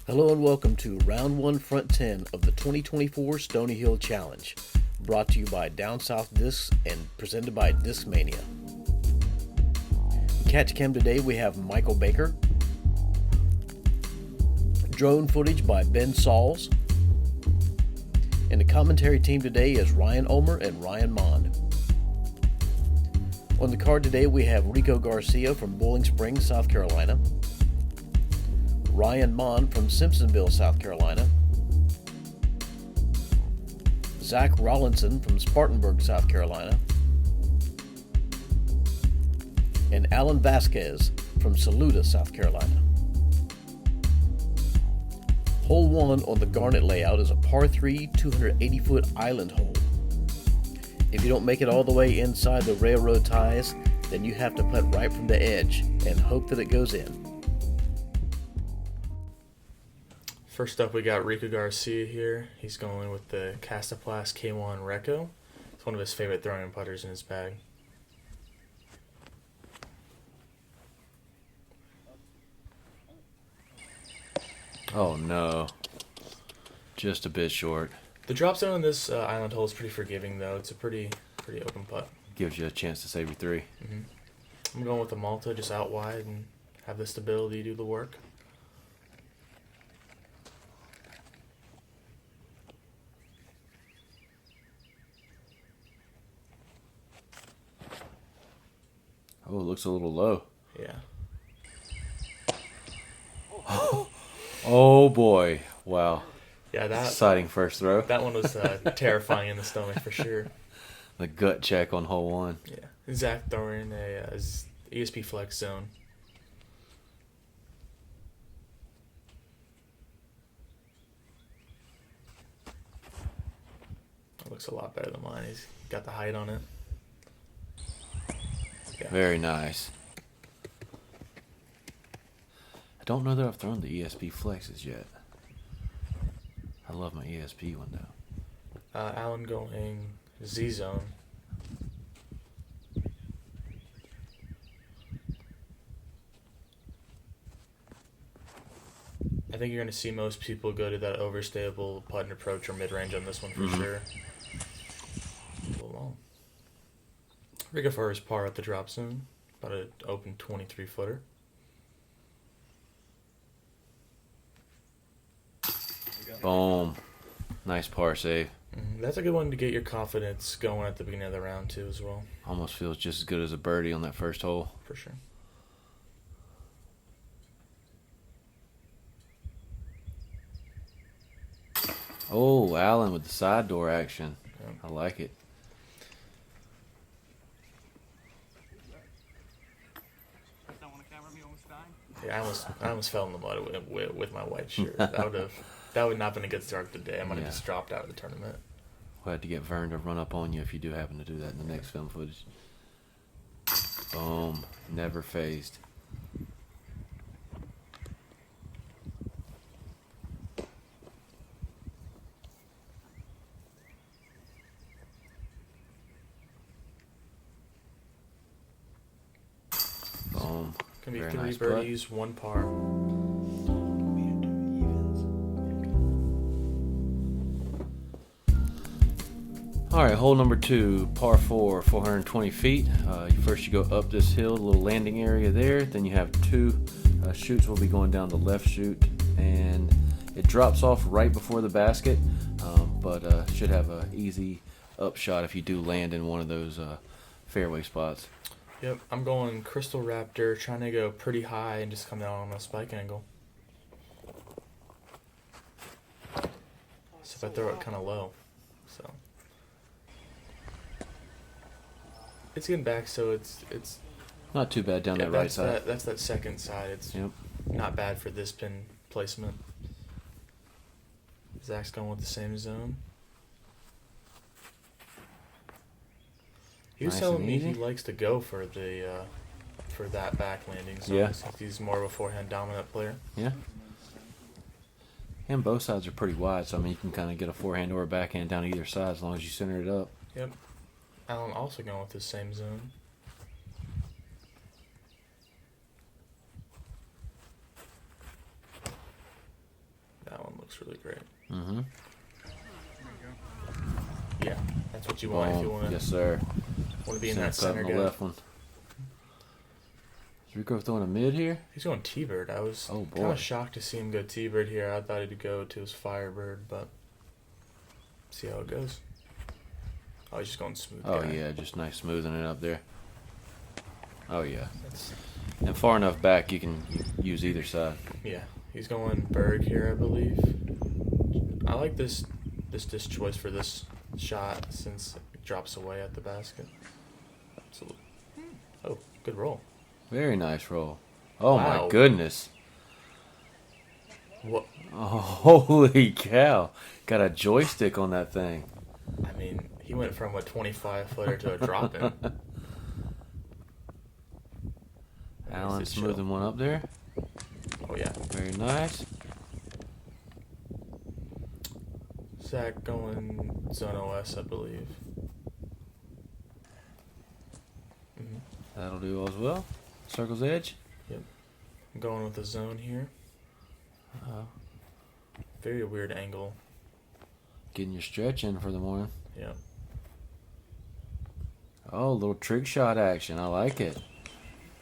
Hello and welcome to Round 1 Front 10 of the 2024 Stoney Hill Challenge, brought to you by Down South Discs and presented by Discmania. In Catch Cam today we have Michael Baker, drone footage by Ben Sauls, and the commentary team today is Ryan Ulmer and Ryan Monn. On the card today we have Rico Garcia from Bowling Springs, South Carolina, Ryan Monn from Simpsonville, South Carolina, Zach Rawlinson from Spartanburg, South Carolina, and Alan Vazquez from Saluda, South Carolina. Hole 1 on the Garnet Layout is a par 3, 280-foot island hole. If you don't make it all the way inside the railroad ties, then you have to putt right from the edge and hope that it goes in. First up, we got Rico Garcia here. He's going with the Castaplast K1 Rico. It's one of his favorite throwing putters in his bag. Oh no, just a bit short. The drop zone on this island hole is pretty forgiving, though. It's a pretty open putt. Gives you a chance to save your three. I'm going with the Malta just out wide and have the stability to do the work. Oh, it looks a little low. Yeah. Oh boy, wow. Yeah, that Exciting first throw. that one was terrifying in the stomach for sure. The gut check on hole 1. Yeah. Zach throwing a ESP flex zone. That looks a lot better than mine. He's got the height on it. Yeah. Very nice. I don't know that I've thrown the ESP flexes yet. I love my ESP one though. Alan going Z zone. I think you're going to see most people go to that overstable putt and approach or mid-range on this one for sure. A little long. Rico for his par at the drop zone. About an open 23-footer. Boom. Nice par save. That's a good one to get your confidence going at the beginning of the round, too, as well. Almost feels just as good as a birdie on that first hole. For sure. Oh, Allen with the side door action. Yeah. I like it. Yeah, I almost fell in the mud with my white shirt. That would not been a good start to the day. I might have just dropped out of the tournament. We'll have to get Vern to run up on you if you do happen to do that in the next film footage. Boom. Never phased. Boom. Can be Very 3 nice birdies, 1 par. All right, hole number 2, par 4, 420 feet. First you go up this hill, a little landing area there. Then you have 2 chutes. Will be going down the left chute, and it drops off right before the basket, but should have an easy upshot if you do land in one of those fairway spots. Yep, I'm going Crystal Raptor, trying to go pretty high and just come down on a spike angle. So if I throw it kind of low, so it's getting back, so it's Not too bad down that right side. That's that second side. It's not bad for this pin placement. Zach's going with the same zone. He was Nice telling and me easy. he likes to go for the for that back landing zone. Yeah. He's more of a forehand dominant player. Yeah. And both sides are pretty wide, so I mean you can kind of get a forehand or a backhand down either side as long as you center it up. Yep. Alan also going with the same zone. looks really great. Mm-hmm. Yeah, that's what you want if you want to. Yes, sir. Want to be in Center that cut center on guy. the left one. Is Rico throwing a mid here? He's going T-Bird. I was Oh, boy. kind of shocked to see him go T-Bird here. I thought he'd go to his Firebird, but see how it goes. Oh, he's just going smooth. Oh, guy. yeah, just nice smoothing it up there. Oh, yeah. That's, And far enough back you can use either side. yeah, he's going Berg here, I believe. I like this disc choice for this shot since it drops away at the basket. Absolutely. Oh, good roll. Very nice roll. Oh, Wow. my goodness. What? Oh, holy cow. Got a joystick on that thing. I mean, he went from a 25-footer to a drop-in. Allen Nice to chill. smoothing one up there. Oh, yeah. Very nice. Zach going Zone OS, I believe. Mm-hmm. That'll do as well. Circle's edge. Yep. I'm going with the zone here. Very weird angle. Getting your stretch in for the morning. Yeah. Oh, little trick shot action. I like it.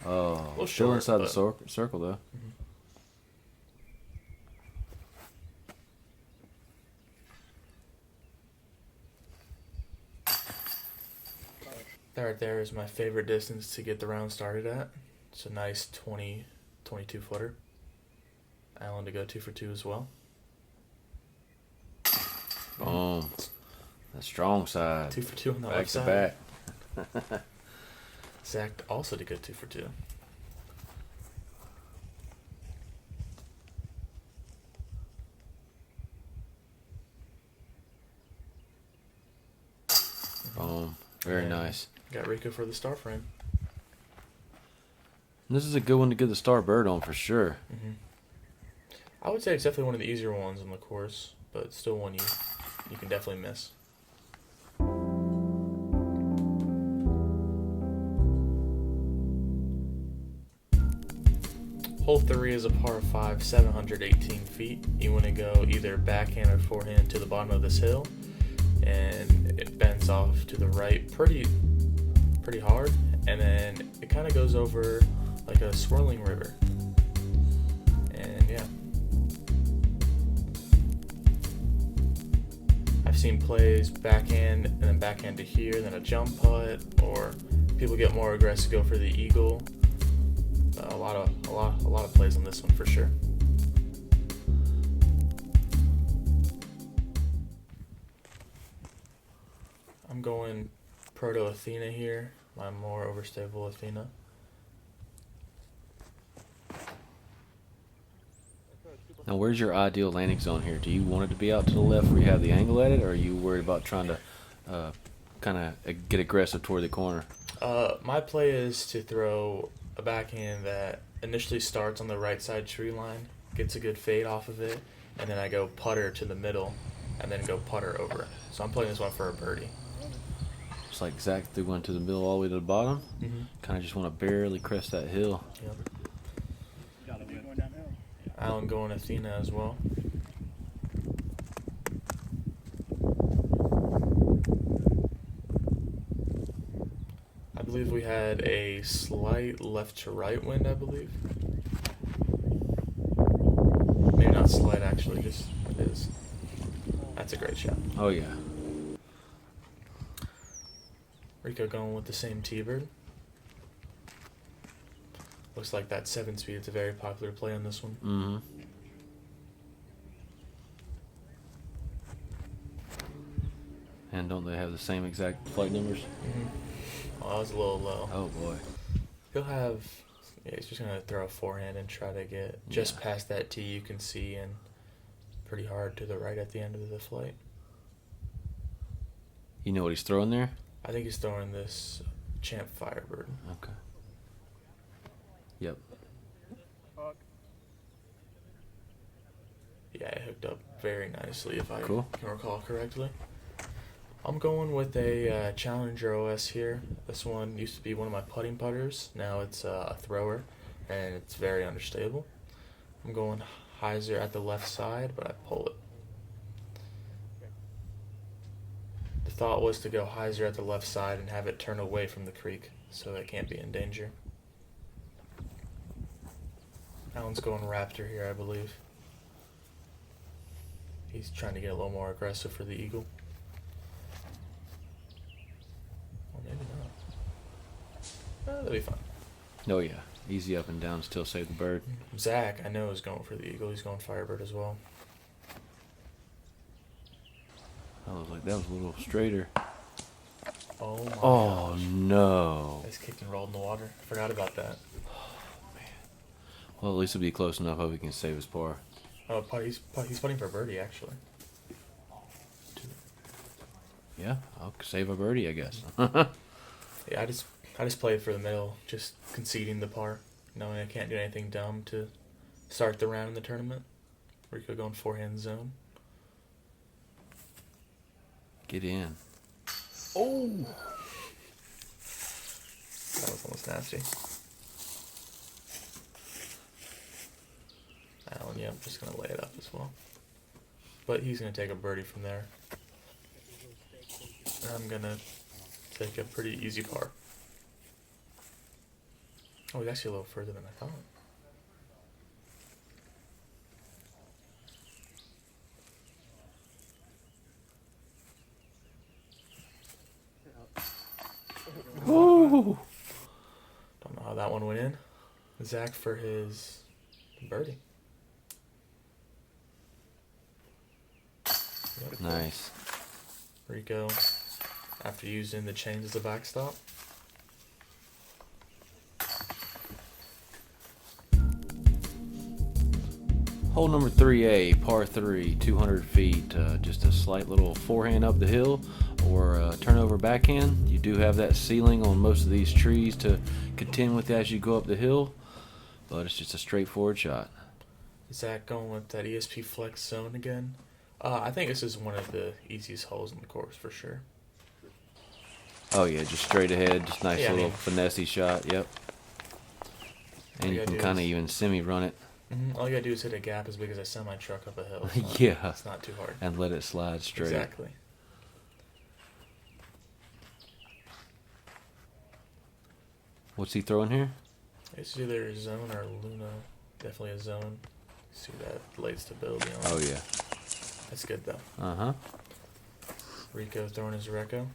Oh, little still short, inside the but- circle though. That right there is my favorite distance to get the round started at. It's a nice 22 footer. Allen to go 2 for 2 as well. Boom. The strong side. 2 for 2 on the Back left to side. back. Zach also to go 2 for 2. Boom. Very And nice. Got Rico for the star frame. And this is a good one to get the star bird on for sure. Mm-hmm. I would say it's definitely one of the easier ones in the course, but still one you can definitely miss. Hole 3 is a par 5, 718 feet. You want to go either backhand or forehand to the bottom of this hill, and it bends off to the right pretty hard, and then it kind of goes over like a swirling river. And yeah, I've seen plays backhand and then backhand to here, then a jump putt, or people get more aggressive, go for the eagle. A lot of plays on this one for sure. I'm going Proto Athena here, my more overstable Athena. Now, where's your ideal landing zone here? Do you want it to be out to the left where you have the angle at it, or are you worried about trying to kind of get aggressive toward the corner? My play is to throw a backhand that initially starts on the right side tree line, gets a good fade off of it, and then I go putter to the middle, and then go putter over. So I'm playing this one for a birdie. Just like Zach threw one to the middle all the way to the bottom. Mm-hmm. Kind of just want to barely crest that hill. Yep. Allen going Athena as well. I believe we had a slight left to right wind, I believe. Maybe not slight, actually, just it is. That's a great shot. Oh, yeah. Rico going with the same T-bird. Looks like that 7-speed. It's a very popular play on this one. Mm-hmm. And don't they have the same exact flight numbers? Mm-hmm. Oh, that was a little low. Oh, boy. He'll have... Yeah, he's just going to throw a forehand and try to get just Yeah. past that tee you can see and pretty hard to the right at the end of the flight. You know what he's throwing there? I think he's throwing this Champ Firebird. Okay. Yep. Yeah, it hooked up very nicely if I Cool. can recall correctly. I'm going with a Challenger OS here. This one used to be one of my putting putters. Now it's a thrower, and it's very understable. I'm going hyzer at the left side, but I pull it. The thought was to go hyzer at the left side and have it turn away from the creek so it can't be in danger. Alan's going raptor here, I believe. He's trying to get a little more aggressive for the eagle. Or maybe not. That'll be fine. Oh yeah, easy up and down, still save the bird. Zach, I know, is going for the eagle. He's going firebird as well. I was like, that was a little straighter. Oh my Oh gosh. no. He's kicked and rolled in the water. Forgot about that. Well, at least it'll be close enough. Hope he can save his par. Oh, he's putting for birdie, actually. Yeah, I'll save a birdie, I guess. Yeah, I just played for the middle, just conceding the par, knowing I can't do anything dumb to start the round in the tournament. Rico going forehand zone. Get in. Oh! That was almost nasty. Alan, yeah, I'm just going to lay it up as well. But he's going to take a birdie from there. And I'm going to take a pretty easy par. Oh, he's actually a little further than I thought. Woo! Don't know how that one went in. Zach for his birdie. Yep. Nice. Rico, after using the chains as a backstop. Hole number 3A, par 3, 200 feet. Just a slight little forehand up the hill or turnover backhand. You do have that ceiling on most of these trees to contend with as you go up the hill, but it's just a straightforward shot. Zach going with that ESP flex zone again. I think this is one of the easiest holes in the course for sure. Oh yeah, just straight ahead, just nice Yeah, I little mean- finessey shot, yep. And you gotta can do kind of is- even semi-run it. All you gotta do is hit a gap as big as a semi-truck up a hill. Yeah. It's not too hard. And let it slide straight. Exactly. What's he throwing here? It's either a zone or Luna. Definitely a zone. See that late stability on it. Oh yeah. That's good though. Uh-huh. Rico throwing his Reco.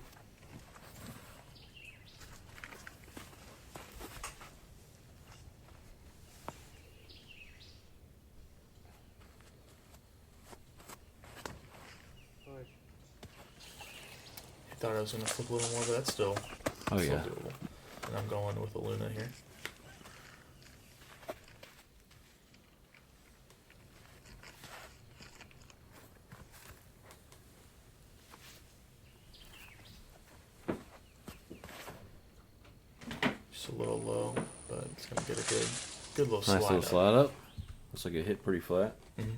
I thought I was going to flip a little more, but that's still, Oh still yeah. doable. And I'm going with a Luna here. Just a little low, but it's going to get a good little slide Nice little up. slide up. Looks like it hit pretty flat. Mhm.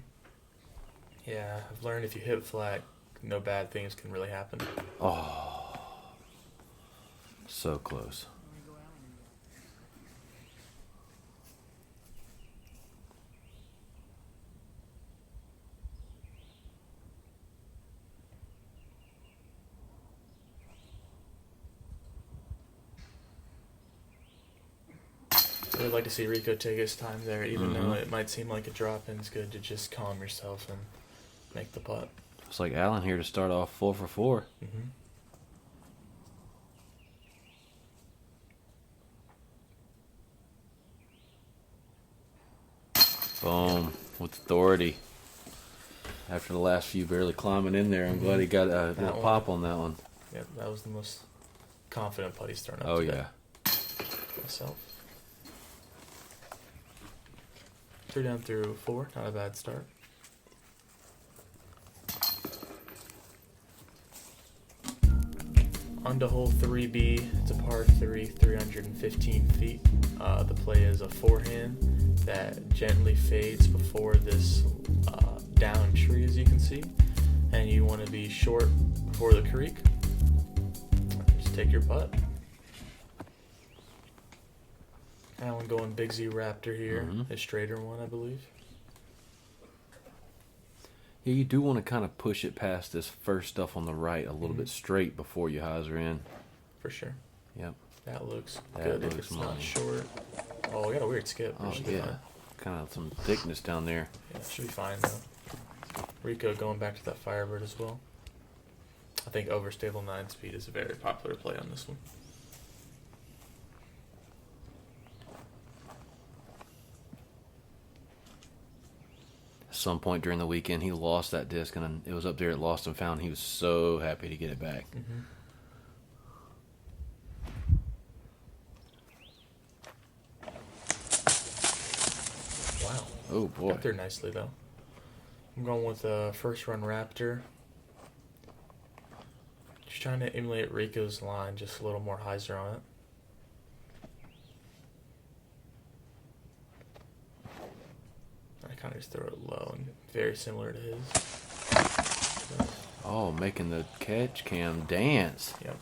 Yeah, I've learned if you hit flat, no bad things can really happen. Oh. So close. I would like to see Rico take his time there, even though Mhm. it might seem like a drop in. It's good to just calm yourself and make the putt. Looks like Allen here to start off 4 for 4. Mm-hmm. Boom. With authority. After the last few barely climbing in there, I'm glad he got a That little one. pop on that one. Yep, that was the most confident putt he's thrown up Oh today. yeah. Myself. 3 down through 4, not a bad start. On to hole 3B, it's a par 3, 315 feet. The play is a forehand that gently fades before this down tree, as you can see. And you want to be short before the creek. Just take your putt. Alan going Big Z Raptor here, Mhm. a straighter one, I believe. Yeah, you do want to kind of push it past this first stuff on the right a little bit straight before you hyzer in. For sure. Yep. That looks That good if looks it's not money. short. Oh, we got a weird skip. Oh, Should be yeah. fine. Kind of some thickness down there. Yeah, it should be fine though. Rico going back to that Firebird as well. I think overstable 9-speed is a very popular play on this one. Some point during the weekend he lost that disc, and it was up there at Lost and Found. He was so happy to get it back. Wow. Oh boy. Got there nicely though. I'm going with a first run Raptor. Just trying to emulate Rico's line, just a little more hyzer on it. I kind of just throw it low and very similar to his. Oh, making the catch cam dance. Yep.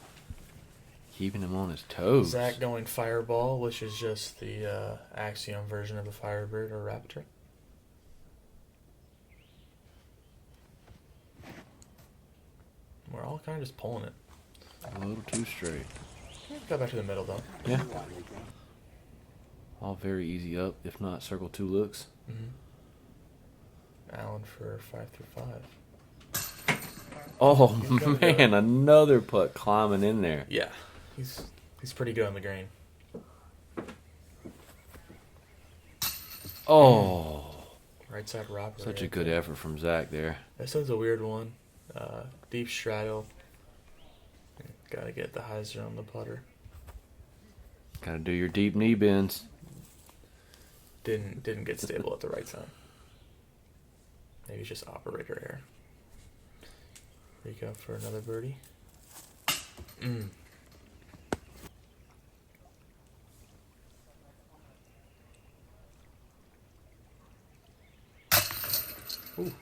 Keeping him on his toes. Zach going Fireball, which is just the Axiom version of the Firebird or Raptor. We're all kind of just pulling it. A little too straight. Go back to the middle though. Yeah. All very easy up, if not circle 2 looks. Allen for 5 through 5. Oh gonna man, go. another putt climbing in there. Yeah, he's pretty good on the green. Oh, Right side robbery. such a right good there. effort from Zach there. This one's a weird one. Deep straddle. Gotta get the hyzer on the putter. Gotta do your deep knee bends. Didn't get stable at the right time. Maybe it's just operator error. Rico for another birdie. Ooh.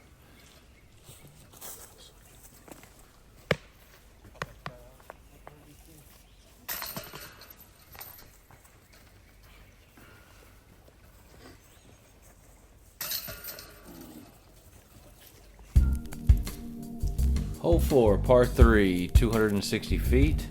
Hole 4, par 3, 260 feet.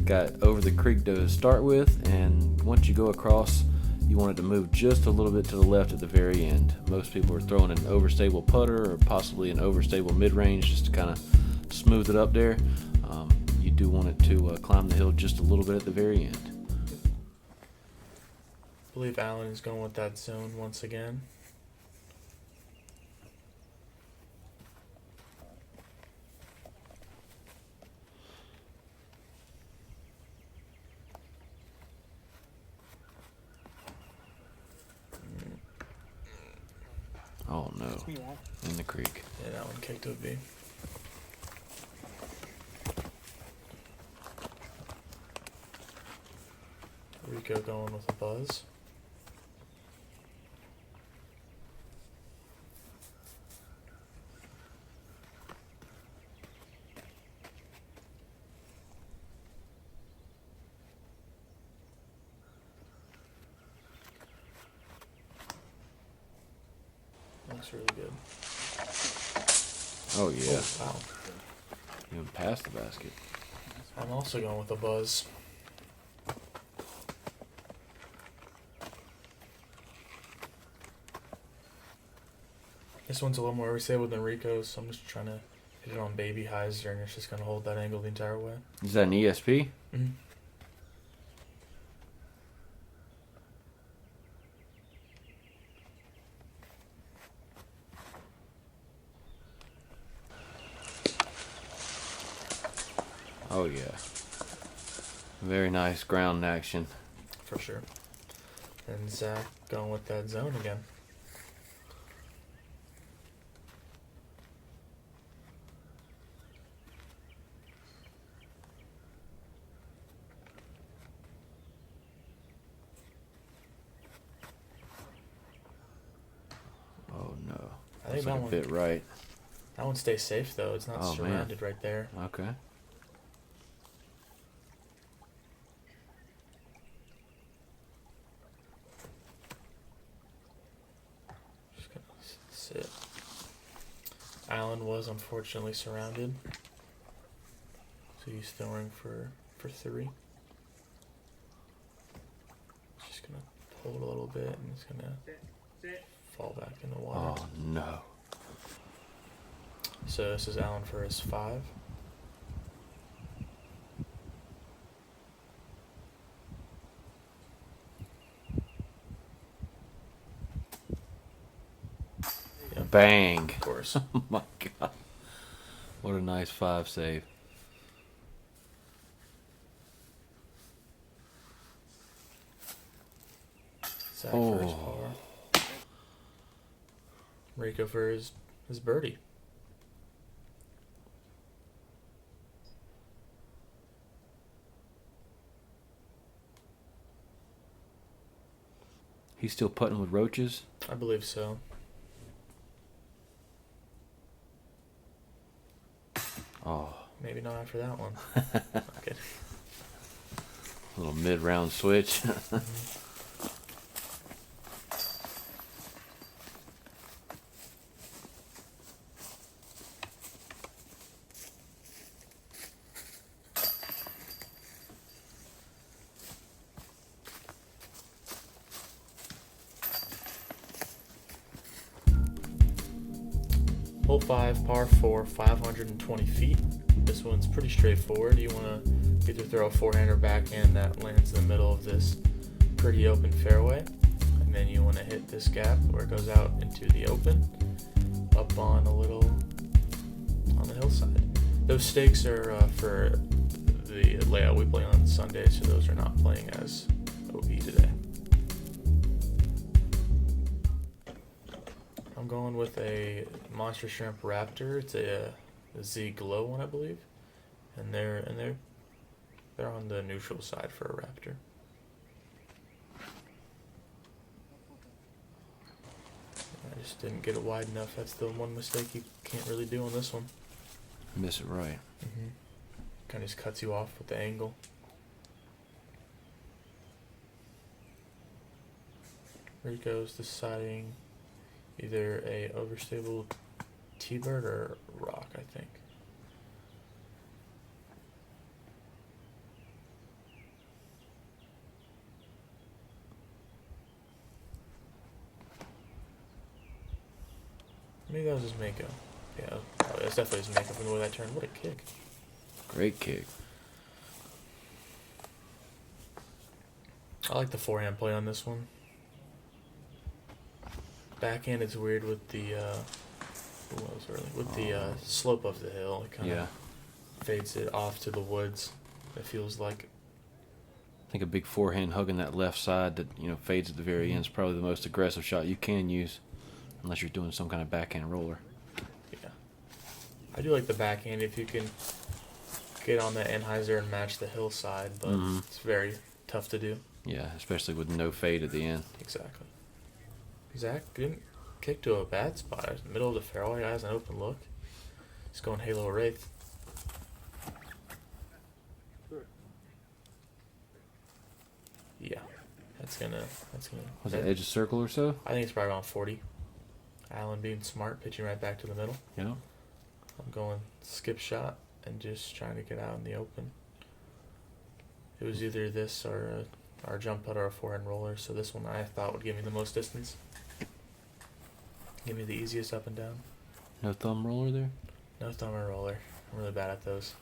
Got over the creek to start with, and once you go across, you want it to move just a little bit to the left at the very end. Most people are throwing an overstable putter or possibly an overstable mid-range just to kind of smooth it up there. You do want it to climb the hill just a little bit at the very end. I believe Allen is going with that zone once again. Oh no, in the creek. Yeah, that one kicked to a B. Rico going with a buzz. Looks really good. Oh yeah, Oh, wow. even past the basket. I'm also going with a buzz. This one's a little more stable than Rico's, so I'm just trying to hit it on baby hyzer, and it's just going to hold that angle the entire way. Is that an ESP? Mm-hmm. Oh yeah. Very nice ground action. For sure. And Zach going with that zone again. Oh no. I think Looks like that a one, bit right. that one stays safe though. It's not Oh, man. surrounded right there. Okay. Allen was unfortunately surrounded. So he's throwing for 3. Just gonna pull it a little bit and it's gonna fall back in the water. Oh no. So this is Allen for his 5. Yep. Bang. Of course. Oh my god. What a nice 5 save. Zach for his par. Rico for his birdie. He's still putting with roaches? I believe so. Oh. Maybe not after that one. Okay. Little mid-round switch. Hole 5, par 4, 520 feet. This one's pretty straightforward. You want to either throw a forehander backhand that lands in the middle of this pretty open fairway, and then you want to hit this gap where it goes out into the open, up on a little on the hillside. Those stakes are for the layout we play on Sunday, so those are not playing as OB today. I'm going with a Monster Shrimp Raptor. It's a Z Glow one, I believe, and they're on the neutral side for a Raptor. I just didn't get it wide enough. That's the one mistake you can't really do on this one. Miss it right. Kind of just cuts you off with the angle. Rico's deciding either a overstable T-bird or rock, I think. Maybe that was his Mako. Yeah, that's definitely his Mako from the way that turned. What a kick. Great kick. I like the forehand play on this one. Backhand is weird with the slope of the hill. It kind of fades it off to the woods. It feels like. I think a big forehand hugging that left side that fades at the very end is probably the most aggressive shot you can use, unless you're doing some kind of backhand roller. Yeah, I do like the backhand if you can get on the Anheuser and match the hillside, but it's very tough to do. Yeah, especially with no fade at the end. Exactly. Zach didn't kick to a bad spot. Middle of the fairway, has an open look. He's going Halo Wraith. Yeah, that's gonna. Was it edge of circle or so? I think it's probably around 40. Allen being smart, pitching right back to the middle. Yeah. I'm going skip shot and just trying to get out in the open. It was either this or our jump putt or a forehand roller, so this one I thought would give me the most distance. Give me the easiest up and down. No thumb roller there? No thumb or roller. I'm really bad at those.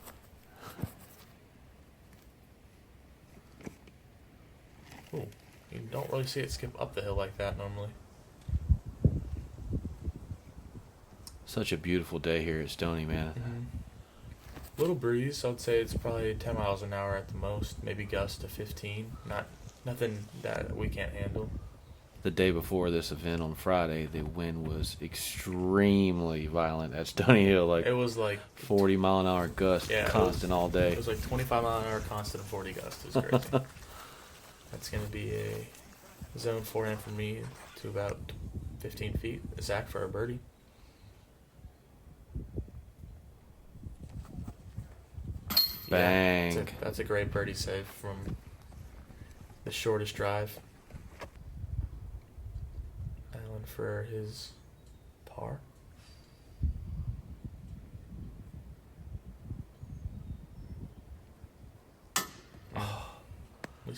Ooh, you don't really see it skip up the hill like that normally. Such a beautiful day here at Stoney, man. Little breeze. I'd say it's probably 10 miles an hour at the most. Maybe gust to 15. Nothing that we can't handle. The day before this event on Friday, the wind was extremely violent at Stoney Hill. It was like 40 mile an hour gust, constant all day. It was like 25 mile an hour constant and 40 gust. It was crazy. That's going to be a zone forehand for me to about 15 feet. Zach for a birdie. Bang. Yeah, that's a great birdie save from the shortest drive. Allen for his par.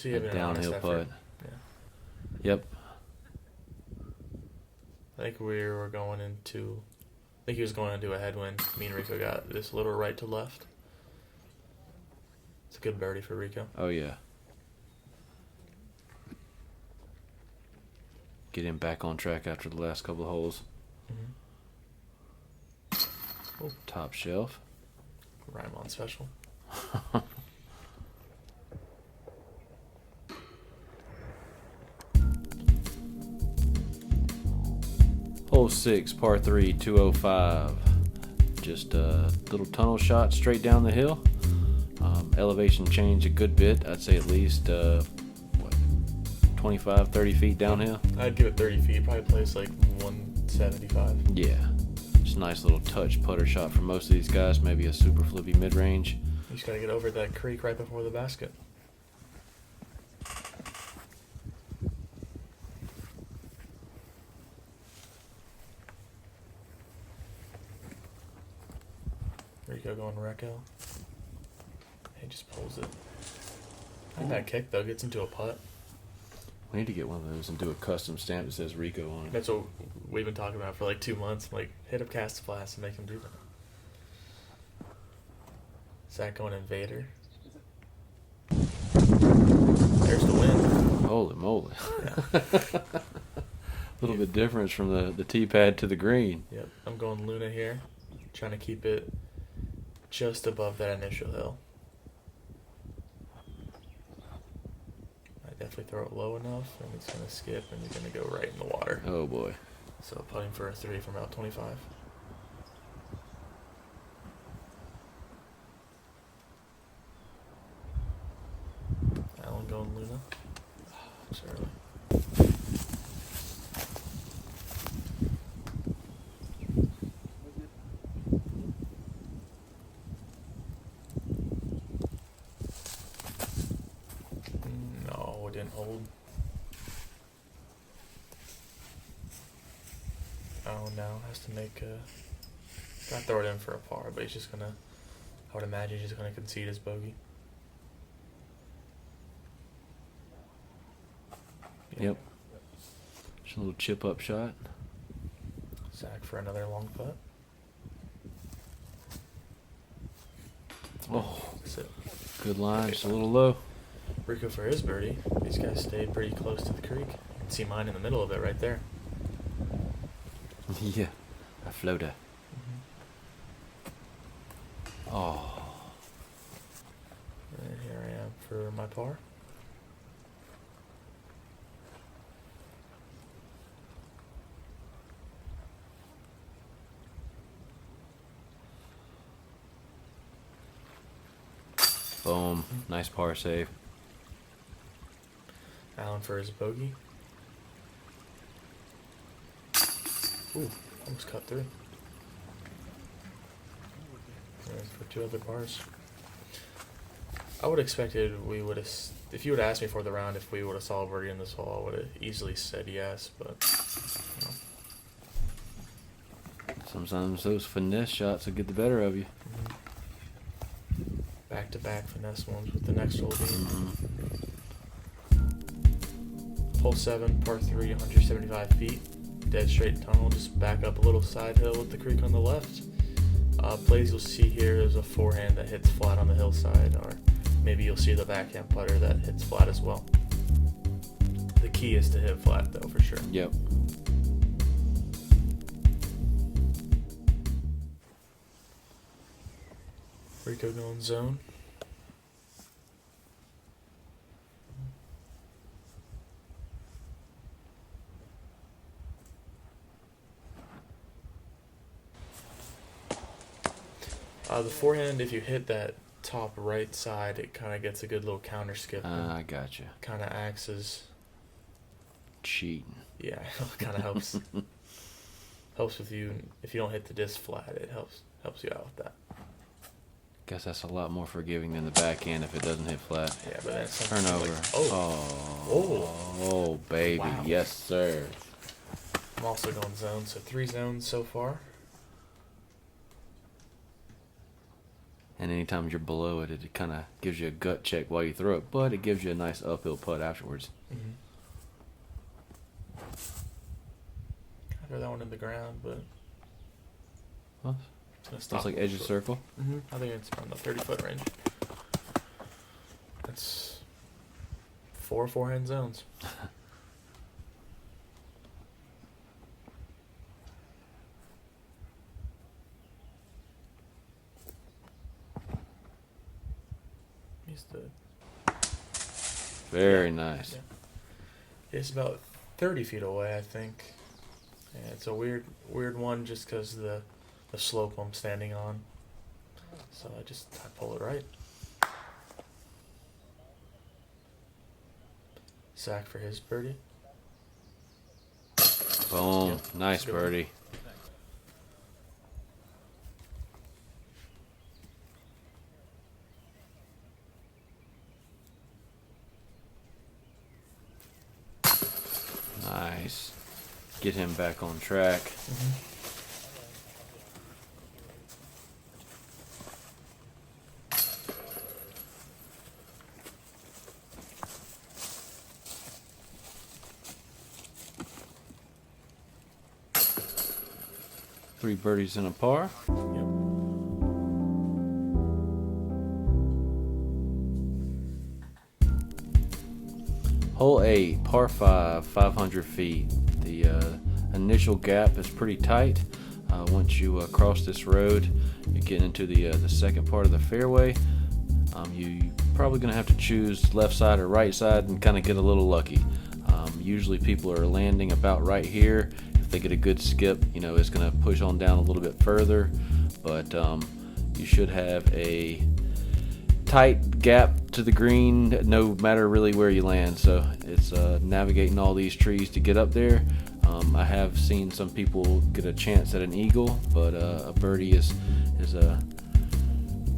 See, a downhill putt. Yeah. Yep. I think we were going into. I think he was going into a headwind. Me and Rico got this little right to left. It's a good birdie for Rico. Oh yeah. Get him back on track after the last couple of holes. Mm-hmm. Oh. Top shelf. Rhyme on special. Hole 6, par 3, 205. Just a little tunnel shot straight down the hill. Elevation change a good bit. I'd say at least 25, 30 feet downhill. I'd give it 30 feet. Probably place like 175. Yeah. Just a nice little touch putter shot for most of these guys. Maybe a super flippy mid-range. You just gotta get over that creek right before the basket. Rico going Recco. He just pulls it. I think that kick though gets into a putt. We need to get one of those and do a custom stamp that says Rico on it. That's what we've been talking about for like 2 months. Like, hit up Cast Flash and make him do that. Zach going Invader. There's the win. Holy moly. Yeah. A little bit difference from the tee pad to the green. Yep. I'm going Luna here. Trying to keep it just above that initial hill. I definitely throw it low enough, and it's going to skip, and it's going to go right in the water. Oh boy. So putting for a 3 from about 25. Alan going Luna. It's early. No, it didn't hold. Alan now has to make a. Not throw it in for a par, but he's just gonna. I would imagine he's just gonna concede his bogey. Yep. Just a little chip up shot. Zach for another long putt. Oh, That's it. good line. Just a little low. Rico for his birdie. These guys stayed pretty close to the creek. You can see mine in the middle of it right there. Yeah. A floater. Oh. And here I am for my par. Boom. Nice par save. Alan for his bogey. Ooh, almost cut through. And for 2 other pars. I would have expected we would have, if you would have asked me for the round if we would have saw a birdie in this hole, I would have easily said yes, but you know. Sometimes those finesse shots will get the better of you. Back-to-back finesse ones with the next hole being Mm-hmm. hole 7, par 3, 175 feet. Dead straight tunnel, just back up a little side hill with the creek on the left. Plays you'll see here is a forehand that hits flat on the hillside, or maybe you'll see the backhand putter that hits flat as well. The key is to hit flat though, for sure. Yep. Rico going zone. The forehand, if you hit that top right side, it kind of gets a good little counter skip. I gotcha. Kind of acts as, Cheating. yeah, kind of helps. Helps with you. If you don't hit the disc flat, it helps you out with that. Guess that's a lot more forgiving than the backhand if it doesn't hit flat. Yeah, but then sometimes Turnover. like, Oh, baby. Wow. Yes, sir. I'm also going zone, so 3 zones so far. and anytime you're below it, it kind of gives you a gut check while you throw it, but it gives you a nice uphill putt afterwards. Mm-hmm. I throw that one in the ground, but Well, it's gonna stop. it's like edge of circle. Mm-hmm. I think it's around the 30-foot range. That's 4 forehand zones. He's the Very nice. Yeah. It's about 30 feet away, I think. Yeah, it's a weird one just because the slope I'm standing on. So I pull it right. Zach for his birdie. Boom. Yep, Nice good one. birdie. Nice. Get him back on track. Mm-hmm. Three birdies and a par. Yep. Hole 8, par 5, 500 feet. The initial gap is pretty tight. Once you cross this road, you get into the second part of the fairway. You're probably going to have to choose left side or right side and kind of get a little lucky. Usually people are landing about right here. If they get a good skip, you know, it's going to push on down a little bit further. But you should have a tight gap to the green no matter really where you land. So it's navigating all these trees to get up there. I have seen some people get a chance at an eagle, but a birdie is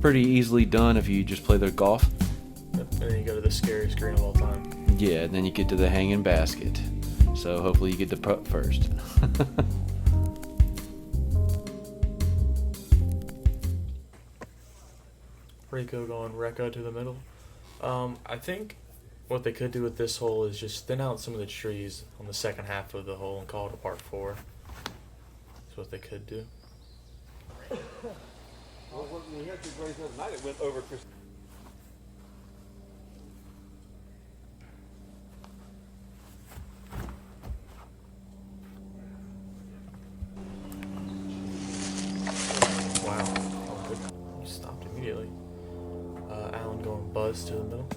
pretty easily done if you just play the golf. Yep. And then you go to the scariest green of all time. Yeah, and then you get to the hanging basket. So hopefully you get the putt first. Rico going Recco to the middle. I think what they could do with this hole is just thin out some of the trees on the second half of the hole and call it a par 4. That's what they could do. Well, when we had two birdies the other night, it went over Chris. Wow. Oh, good. You stopped immediately. Alan going Buzz to the middle.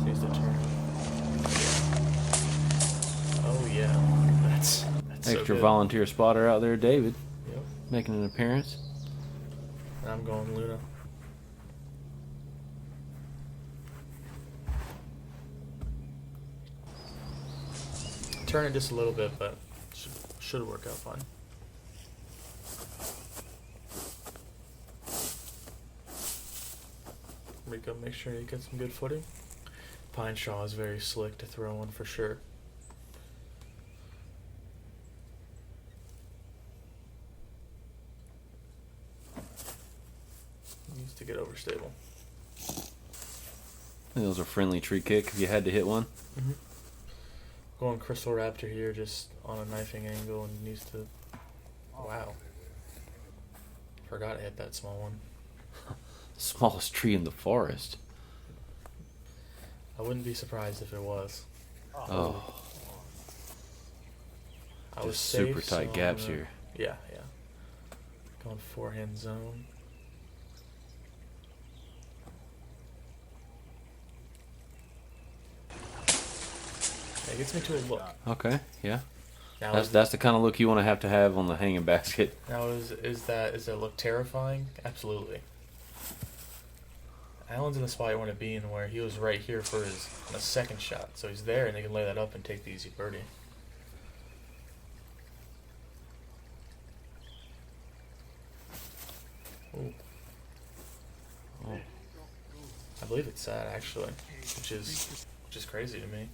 Sees the turn. Oh yeah. That's so Extra good. volunteer spotter out there, David, Yep. making an appearance. And I'm going Luna. Turn it just a little bit, but should work out fine. Rico, make sure you get some good footing. Pine Straw is very slick to throw one for sure. Needs to get overstable. I think it was a friendly tree kick if you had to hit one. Mm-hmm. Going Crystal Raptor here, just on a knifing angle, and needs to. Wow. Forgot I hit that small one. Smallest tree in the forest. I wouldn't be surprised if it was. Oh, I was just super safe, tight so gaps I'm gonna- here. Yeah, yeah. Going forehand zone. That gets me to a look. Okay, yeah. Now That's the kind of look you want to have on the hanging basket. now is that look terrifying? Absolutely. Allen's in the spot I want to be in, where he was right here for his second shot, so he's there and they can lay that up and take the easy birdie. Ooh. Oh. believe it's sad actually, which is crazy to me.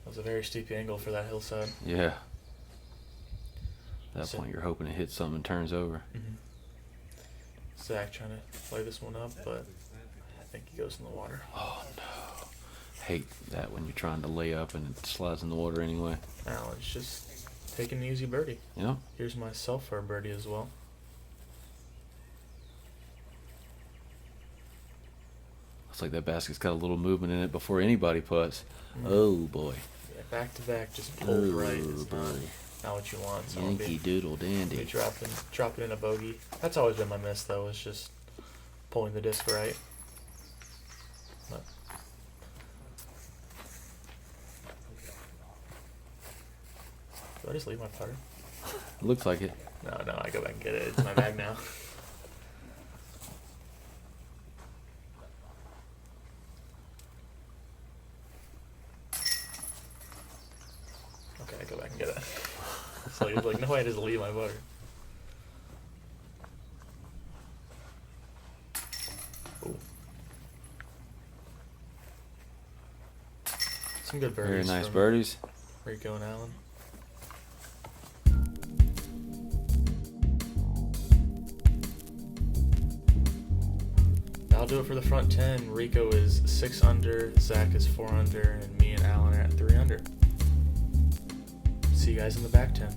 That was a very steep angle for that hillside. Yeah. At that So- point, you're hoping to hit something and turns over. Zach trying to lay this one up, but I think he goes in the water. Oh no. Hate that when you're trying to lay up and it slides in the water anyway. Alan's just taking an easy birdie. You know? Here's myself for a birdie as well. Looks like that basket's got a little movement in it before anybody puts. Oh boy. Yeah, back to back, just pulled right. It's boy. not what you want. So I'll Yankee be Doodle Dandy. dropping in a bogey. That's always been my miss though. Is just pulling the disc right. But do I just leave my putter? Looks like it. No, I go back and get it. It's in my bag now. Okay, I go back and get it. So he was like, no, I just leave my putter. Ooh. Some good birdies. Very nice from birdies. Rico and Alan. That'll do it for the front 10. Rico is 6 under, Zach is 4 under, and me and Alan are at 3 under. See you guys in the back 10.